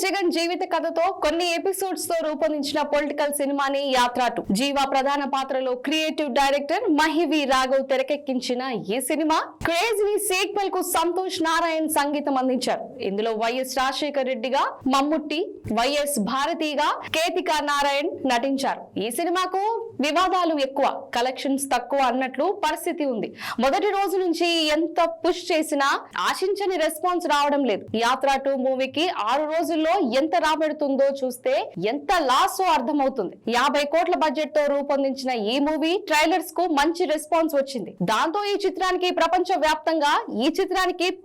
జగన్ జీవిత కథతో కొన్ని ఎపిసోడ్స్ తో రూపొందించిన పొలిటికల్ సినిమాని యాత్ర 2. జీవా ప్రధాన పాత్రలో క్రియేటివ్ డైరెక్టర్ మహివి రాఘవ్ తెరకెక్కించిన ఈ సినిమా క్రేజీ సీక్వెల్ కు సంతోష్ నారాయణ్ సంగీతం అందించారు. ఇందులో వైఎస్ రాజశేఖర్ రెడ్డిగా మమ్ముట్టి, వైఎస్ భారతిగా కేతికా నారాయణ్ నటించారు. ఈ సినిమాకు వివాదాలు ఎక్కువ, కలెక్షన్స్ తక్కువ అన్నట్లు పరిస్థితి ఉంది. మొదటి రోజు నుంచి ఎంత పుష్ చేసినా ఆశించని రెస్పాన్స్ రావడం లేదు. యాత్ర 2 మూవీకి 6 రోజుల్లో ఎంత రాబడుతుందో చూస్తే ఎంత లాసో అర్థమవుతుంది. 50 కోట్ల బడ్జెట్ తో రూపొందించిన ఈ మూవీ ట్రైలర్స్ కు మంచి రెస్పాన్స్ వచ్చింది. దాంతో ఈ చిత్రానికి ప్రపంచ వ్యాప్తంగా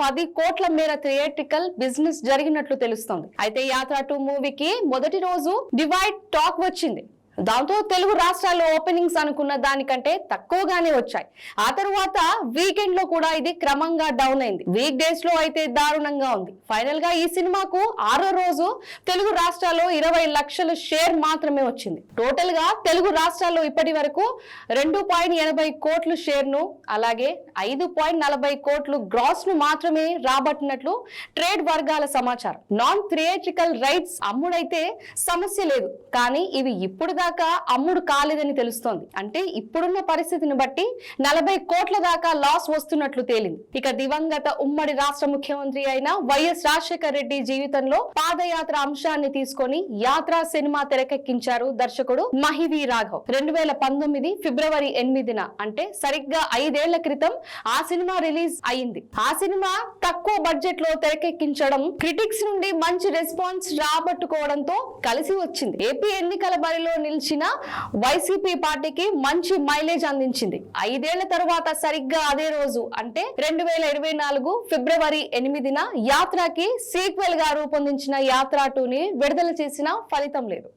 10 కోట్ల మేర థియేట్రికల్ బిజినెస్ జరిగినట్లు తెలుస్తోంది. అయితే యాత్ర 2 మూవీకి మొదటి రోజు డివైడ్ టాక్ వచ్చింది. దాంతో తెలుగు రాష్ట్రాల్లో ఓపెనింగ్స్ అనుకున్న దానికంటే తక్కువగానే వచ్చాయి. ఆ తరువాత వీకెండ్ లో కూడా ఇది క్రమంగా డౌన్ అయింది. వీక్ డేస్ లో అయితే దారుణంగా ఉంది. ఫైనల్ గా ఈ సినిమాకు 6వ రోజు తెలుగు రాష్ట్రాల్లో 20 లక్షల షేర్ మాత్రమే వచ్చింది. టోటల్ గా తెలుగు రాష్ట్రాల్లో ఇప్పటి వరకు 2.80 కోట్ల షేర్ ను, అలాగే 5.40 కోట్లు గ్రాస్ ను మాత్రమే రాబట్టినట్లు ట్రేడ్ వర్గాల సమాచారం. నాన్ థియేట్రికల్ రైట్స్ అమ్ముడైతే సమస్య లేదు, కానీ ఇవి ఇప్పుడు దాకా అమ్ముడు కాలేదని తెలుస్తోంది. అంటే ఇప్పుడున్న పరిస్థితిని బట్టి 40 కోట్ల దాకా లాస్ వస్తున్నట్లు తేలింది. ఇక దివంగత ఉమ్మడి రాష్ట్ర ముఖ్యమంత్రి అయిన వైఎస్ రాజశేఖర్ రెడ్డి జీవితంలో పాదయాత్ర అంశాన్ని తీసుకొని యాత్ర సినిమా తెరకెక్కించారు దర్శకుడు మహివి రాఘవ్. 2019 ఫిబ్రవరి 8న, అంటే సరిగ్గా 5 ఏళ్ల క్రితం ఆ సినిమా రిలీజ్ అయింది. ఆ సినిమా తక్కువ బడ్జెట్ లో తెరకెక్కించడం క్రిటిక్స్ నుండి మంచి రెస్పాన్స్ రాబట్టుకోవడంతో కలిసి వచ్చింది. ఏపీ ఎన్నికల బరిలో నిలిచిన వైసీపీ పార్టీకి మంచి మైలేజ్ అందించింది. 5 ఏళ్ల తరువాత సరిగ్గా అదే రోజు, అంటే 2024 ఫిబ్రవరి 8న యాత్రకి సీక్వెల్ గా రూపొందించిన యాత్ర 2ని విడుదల చేసిన ఫలితం లేదు.